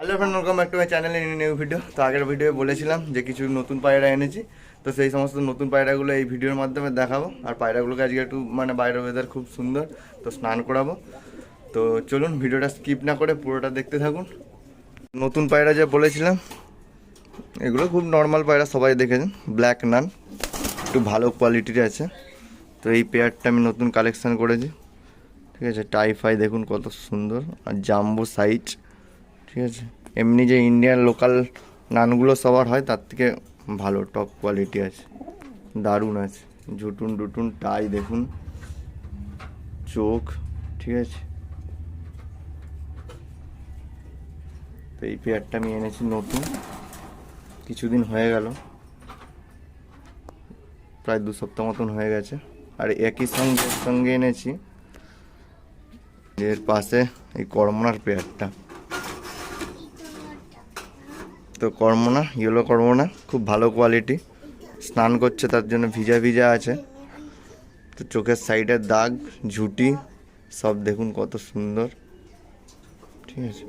Hello friend, welcome back to my channel in new video. তো আগের video বলেছিলাম যে কিছু নতুন পায়রা এনেছি, তো সেই সমস্ত নতুন পায়রাগুলো এই ভিডিওর মাধ্যমে দেখাবো। আর পায়রাগুলোকে আজকে একটু বাইরের ওয়েদার খুব সুন্দর, তো স্নান করাবো। তো চলুন ভিডিওটা স্কিপ না করে পুরোটা দেখতে থাকুন। নতুন পায়রা যা বলেছিলাম, এগুলো খুব নর্মাল পায়রা, সবাই দেখেছেন। ব্ল্যাক নান, একটু ভালো কোয়ালিটির আছে। তো এই পেয়ারটা আমি নতুন কালেকশান করেছি, ঠিক আছে। টাইফাই দেখুন কত সুন্দর, আর জাম্বো সাইজ, ঠিক আছে। এমনি যে ইন্ডিয়ান লোকাল নানগুলো সবার হয় তার থেকে ভালো, টপ কোয়ালিটি আছে, দারুণ আছে। ঝুটুন ডুটুন টাই দেখুন, চোখ, ঠিক আছে। তো এই পেয়ারটা আমি এনেছি নতুন, কিছুদিন হয়ে গেল, প্রায় 2 সপ্তাহ মতন হয়ে গেছে। আর একই সঙ্গে এনেছি এর পাশে এই কর্মনার পেয়ারটা। তো কর্মনা, ইয়েলো কর্মনা, খুব ভালো কোয়ালিটি। স্নান করছে তার জন্য ভিজা ভিজা আছে। তো চোখের সাইডের দাগ, ঝুঁটি সব দেখুন কত সুন্দর, ঠিক আছে।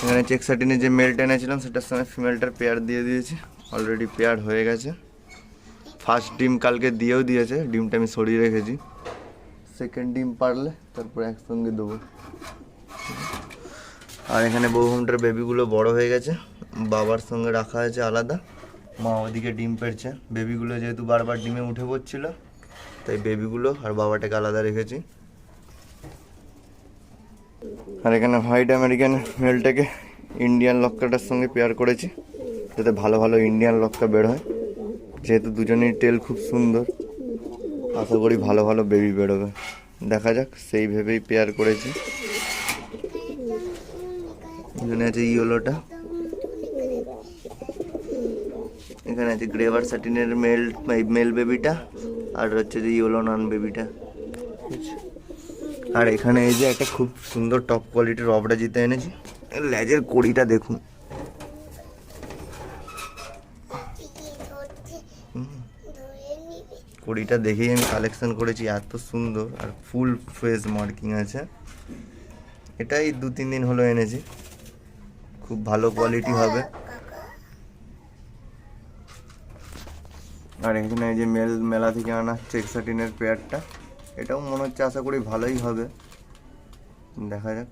এখানে চেক সাটিনে যে মেলটা এনেছিলাম সেটার সঙ্গে ফিমেলটার পেয়ার দিয়ে দিয়েছি, অলরেডি পেয়ার হয়ে গেছে। ফার্স্ট ডিম কালকে দিয়েও দিয়েছে, ডিমটা আমি সরিয়ে রেখেছি। সেকেন্ড ডিম পারলে তারপরে একসঙ্গে দেবো। আর এখানে বৌহুমটার বেবিগুলো বড় হয়ে গেছে, বাবার সঙ্গে রাখা আছে আলাদা। মা ওদিকে ডিম পেড়ছে। বেবিগুলো যেহেতু বারবার ডিমে উঠে পড়ছিল, তাই বেবিগুলো আর বাবাটাকে আলাদা রেখেছি। আর এখানে হোয়াইট আমেরিকান মেলটাকে ইন্ডিয়ান লক্কাটার সঙ্গে পেয়ার করেছি, যাতে ভালো ভালো ইন্ডিয়ান লক্কা বের হয়। যেহেতু দুজনেই টেল খুব সুন্দর, আশা করি ভালো ভালো বেবি বেরোবে। দেখা যাক, সেই ভেবেই পেয়ার করেছি। এখানে আছে ইয়েলোটা, এখানে আছে গ্রেভার সাটিনের মেল বেবিটা, আর হচ্ছে যে ইয়েলো নান বেবিটা। আর এখানে এই যে একটা খুব সুন্দর টপ কোয়ালিটির অপরাজিতা এনেছি। লেজের কড়িটা দেখুন, কড়িটা দেখেই আমি কালেকশন করেছি, এত সুন্দর। আর ফুল ফেস মার্কিং আছে। এটাই 2-3 দিন হলো এনেছি, খুব ভালো কোয়ালিটি হবে। আর এখানে এই যে মেলা থেকে আনা চেক সাটিনের পেয়ারটা, এটাও মনে হচ্ছে আশা করি ভালোই হবে, দেখা যাক।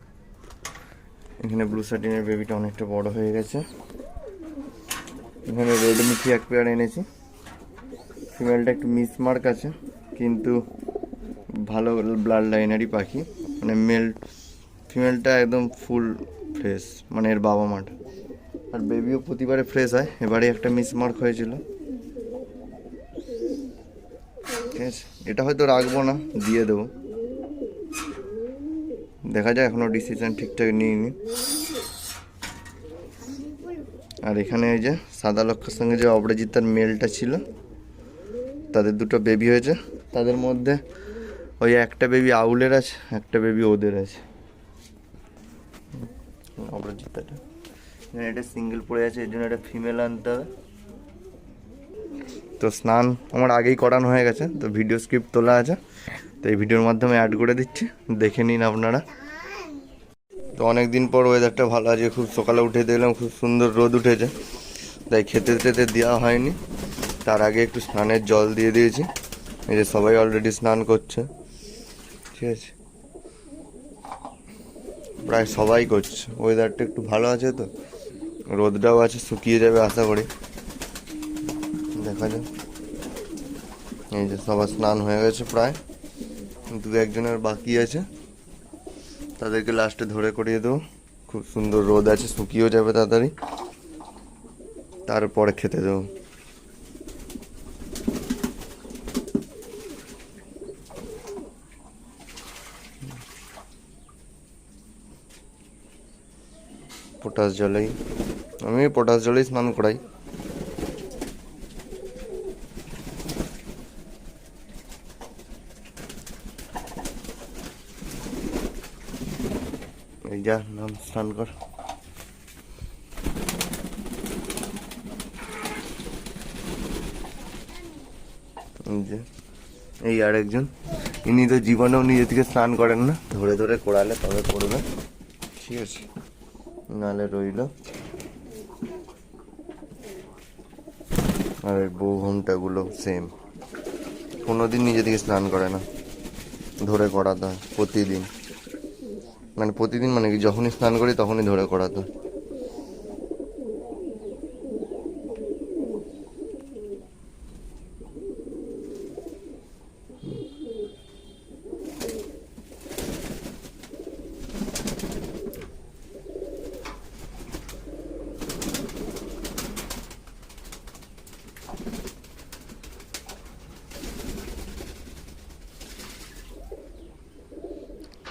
এখানে ব্লু সাটিনের বেবিটা অনেকটা বড় হয়ে গেছে। এখানে রেড মিঠি এক পেয়ার এনেছি। ফিমেলটা একটু মিসমার্ক আছে, কিন্তু ভালো ব্লাড লাইনারই পাখি। ফিমেলটা একদম ফুল ফ্রেশ, এর বাবা মাটা। আর বেবিও প্রতিবারে ফ্রেশ হয়, এবারে একটা মিসমার্ক হয়েছিল, ঠিক আছে। এটা হয়তো রাখবো না, দিয়ে দেবো, দেখা যায়, এখনো ডিসিশন ঠিকঠাক নিইনি। আর এখানে এই যে সাদা লক্ষার সঙ্গে যে অপরাজিতার মেলটা ছিল, তাদের দুটো বেবি হয়েছে। তাদের মধ্যে ওই একটা বেবি আউলের আছে, একটা বেবি ওদের আছে। অপরাজিতাটা এখানে এটা সিঙ্গেল পড়ে আছে, এর জন্য একটা ফিমেল আনতে হবে। তো স্নান আমার আগেই করানো হয়ে গেছে, তো ভিডিও স্ক্রিপ্ট তোলা আছে, তো এই ভিডিওর মাধ্যমে অ্যাড করে দিচ্ছি, দেখে নিন আপনারা। তো অনেক দিন পর ওয়েদারটা ভালো আছে, খুব সকালে উঠে দেখলাম খুব সুন্দর রোদ উঠেছে, তাই খেতে টেতে দেওয়া হয়নি। তার আগে একটু স্নানের জল দিয়ে দিয়েছি। এই যে সবাই অলরেডি স্নান করছে, ঠিক আছে, প্রায় সবাই করছে। ওয়েদারটা একটু ভালো আছে, তো রোদটাও আছে, শুকিয়ে যাবে আশা করি, দেখা যাক। এই যে সবার স্নান হয়ে গেছে প্রায়, কিন্তু একজনের বাকি আছে, তাদেরকে লাস্টে ধরে করিয়ে দেবো। খুব সুন্দর রোদ আছে, শুকিয়েও যাবে তাড়াতাড়ি, তারপরে খেতে দেবো। পটাশ জলেই, আমি পটাশ জলেই স্নান করাই। এই যা নাম স্নান কর। এই যে এই আরেকজন, ইনি তো জীবনেও নিজে থেকে স্নান করেন না, ধরে ধরে করালে তবে করবে, ঠিক আছে, নাহলে রইল। আর বউ ঘোমটাগুলো সেম, কোনোদিন নিজে থেকে স্নান করে না, ধরে করাতে হয় প্রতিদিন। মানে প্রতিদিন মানে কি, যখনই স্নান করি তখনই ধরে করাতে হয়।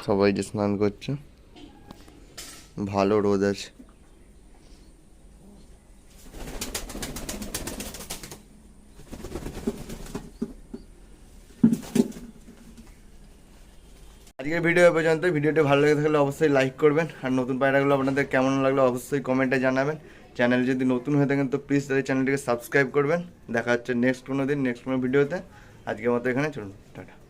সবাই যে স্নান করছে, ভালো রোদ আছে। আজকের ভিডিও এ পর্যন্ত। ভিডিওটি ভালো লেগে থাকলে অবশ্যই লাইক করবেন, আর নতুন পায়রাগুলো আপনাদের কেমন লাগলো অবশ্যই কমেন্টে জানাবেন। চ্যানেল যদি নতুন হয়ে থাকেন তো প্লিজ তাদের চ্যানেলটিকে সাবস্ক্রাইব করবেন। দেখা হচ্ছে নেক্সট কোনো দিন, নেক্সট কোনো ভিডিওতে। আজকের মতো এখানে চলুন, টাটা।